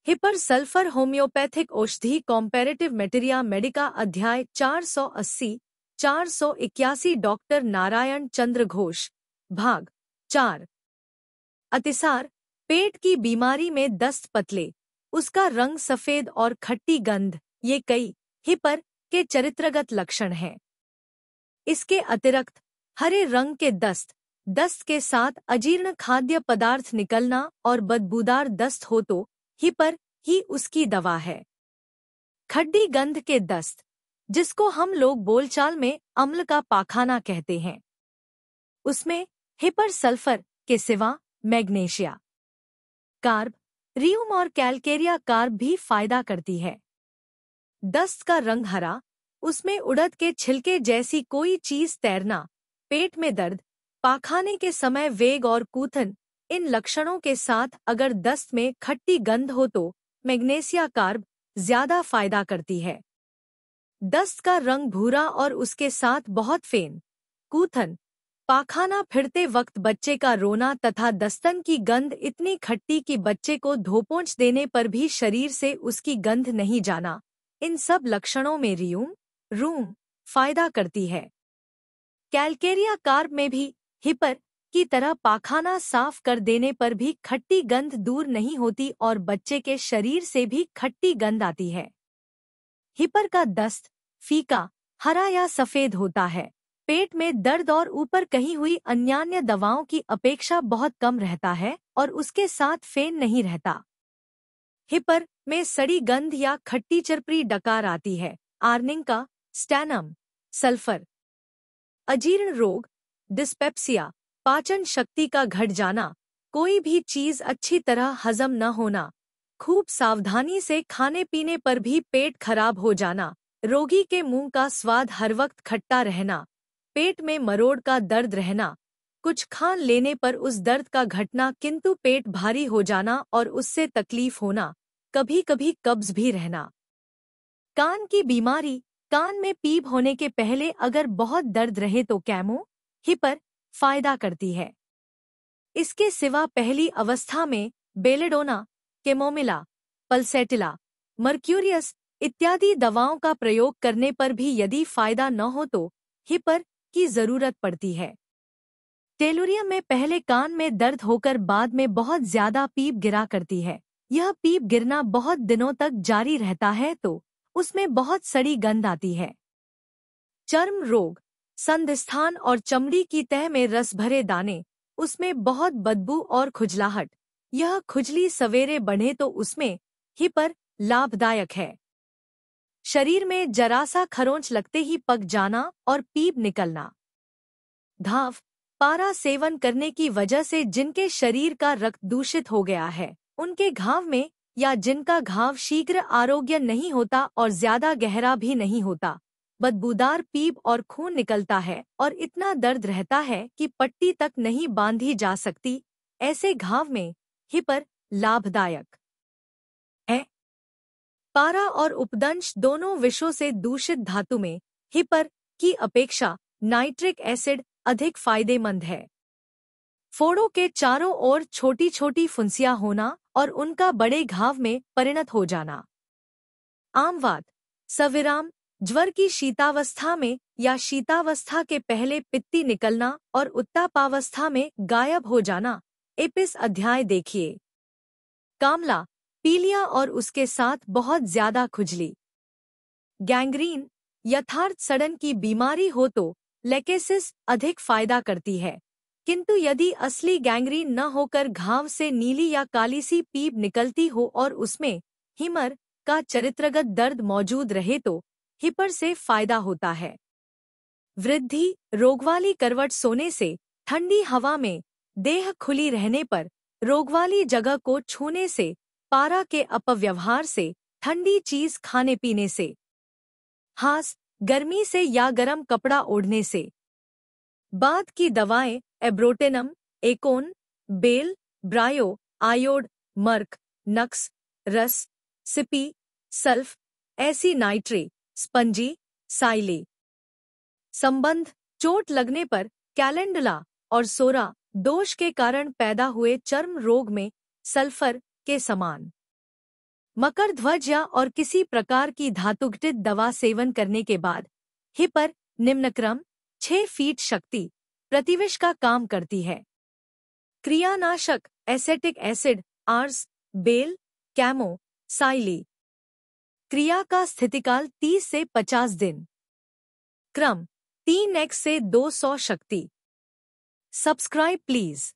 Hepar sulphur homeopathic औषधि कॉम्पैरेटिव मेटेरिया Medica अध्याय 481 doctor Narayan चंद्र घोष भाग 4। अतिसार पेट की बीमारी में दस्त पतले, उसका रंग सफेद और खट्टी गंध, ये कई हिपर के चरित्रगत लक्षण हैं। इसके अतिरिक्त हरे रंग के दस्त के साथ अजीर्ण खाद्य पदार्थ निकलना और बदबूदार दस्त हो तो हिपर ही उसकी दवा है। खड्डी गंध के दस्त, जिसको हम लोग बोलचाल में अम्ल का पाखाना कहते हैं, उसमें हिपर सल्फर के सिवा मैग्नीशिया कार्ब, रियम और कैलकेरिया कार्ब भी फायदा करती है। दस्त का रंग हरा, उसमें उड़द के छिलके जैसी कोई चीज तैरना, पेट में दर्द, पाखाने के समय वेग और कूथन, इन लक्षणों के साथ अगर दस्त में खट्टी गंध हो तो मैग्नीशिया कार्ब ज्यादा फायदा करती है। दस्त का रंग भूरा और उसके साथ बहुत फेन, कूथन, पाखाना फिरते वक्त बच्चे का रोना तथा दस्तन की गंध इतनी खट्टी कि बच्चे को धोपोंछ देने पर भी शरीर से उसकी गंध नहीं जाना, इन सब लक्षणों में रूम फायदा करती है। कैलकेरिया कार्ब में भी हिपर की तरह पाखाना साफ कर देने पर भी खट्टी गंध दूर नहीं होती और बच्चे के शरीर से भी खट्टी गंध आती है। हिपर का दस्त फीका, हरा या सफेद होता है, पेट में दर्द और ऊपर कही हुई अन्यान्य दवाओं की अपेक्षा बहुत कम रहता है और उसके साथ फेन नहीं रहता। हिपर में सड़ी गंध या खट्टी चरपरी डकार आती है। Arnica, स्टैनम, sulphur. अजीर्ण रोग, डिस्पेप्सिया, पाचन शक्ति का घट जाना, कोई भी चीज अच्छी तरह हजम न होना, खूब सावधानी से खाने पीने पर भी पेट खराब हो जाना, रोगी के मुंह का स्वाद हर वक्त खट्टा रहना, पेट में मरोड़ का दर्द रहना, कुछ खान लेने पर उस दर्द का घटना किंतु पेट भारी हो जाना और उससे तकलीफ होना, कभी कभी कब्ज भी रहना। कान की बीमारी, कान में पीप होने के पहले अगर बहुत दर्द रहे तो कैमो हिपर फायदा करती है। इसके सिवा पहली अवस्था में बेलेडोना, कैमोमिला, पल्सेटिला, मर्क्यूरियस इत्यादि दवाओं का प्रयोग करने पर भी यदि फायदा न हो तो हिपर की जरूरत पड़ती है। टेलुरियम में पहले कान में दर्द होकर बाद में बहुत ज्यादा पीप गिरा करती है। यह पीप गिरना बहुत दिनों तक जारी रहता है तो उसमें बहुत सड़ी गंध आती है। चर्म रोग, संधिस्थान और चमड़ी की तह में रस भरे दाने, उसमें बहुत बदबू और खुजलाहट, यह खुजली सवेरे बढ़े तो उसमें हिपर लाभदायक है। शरीर में जरासा खरोंच लगते ही पक जाना और पीप निकलना। घाव, पारा सेवन करने की वजह से जिनके शरीर का रक्त दूषित हो गया है, उनके घाव में, या जिनका घाव शीघ्र आरोग्य नहीं होता और ज्यादा गहरा भी नहीं होता, बदबूदार पीप और खून निकलता है और इतना दर्द रहता है कि पट्टी तक नहीं बांधी जा सकती, ऐसे घाव में हिपर लाभदायक है। पारा और उपदंश दोनों विषों से दूषित धातु में हिपर की अपेक्षा नाइट्रिक एसिड अधिक फायदेमंद है। फोड़ों के चारों ओर छोटी छोटी फुंसियां होना और उनका बड़े घाव में परिणत हो जाना। आमवात, सविराम, ज्वर की शीतावस्था में या शीतावस्था के पहले पित्ती निकलना और उत्तापावस्था में गायब हो जाना, एपिस अध्याय देखिए। कामला, पीलिया और उसके साथ बहुत ज्यादा खुजली। गैंग्रीन, यथार्थ सड़न की बीमारी हो तो लेकेसिस अधिक फायदा करती है, किंतु यदि असली गैंग्रीन न होकर घाव से नीली या काली सी पीप निकलती हो और उसमें हिमर का चरित्रगत दर्द मौजूद रहे तो हिपर से फायदा होता है। वृद्धि, रोगवाली करवट सोने से, ठंडी हवा में, देह खुली रहने पर, रोगवाली जगह को छूने से, पारा के अपव्यवहार से, ठंडी चीज खाने पीने से, हास, गर्मी से या गर्म कपड़ा ओढ़ने से। बाद की दवाएं एब्रोटेनम, एकोन, बेल, ब्रायो, आयोड, मर्क, नक्स, रस, सिपी, सल्फ, ऐसी नाइट्रे, स्पंजी, साइले। संबंध, चोट लगने पर कैलेंडुला और सोरा दोष के कारण पैदा हुए चर्म रोग में सल्फर के समान मकर ध्वज या और किसी प्रकार की धातुघटित दवा सेवन करने के बाद हिपर निम्नक्रम 6 फीट शक्ति प्रतिविष का काम करती है। क्रियानाशक एसेटिक एसिड आर्स बेल कैमो साइली। क्रिया का स्थितिकाल 30 से 50 दिन। क्रम 3x से 200 शक्ति। Subscribe please.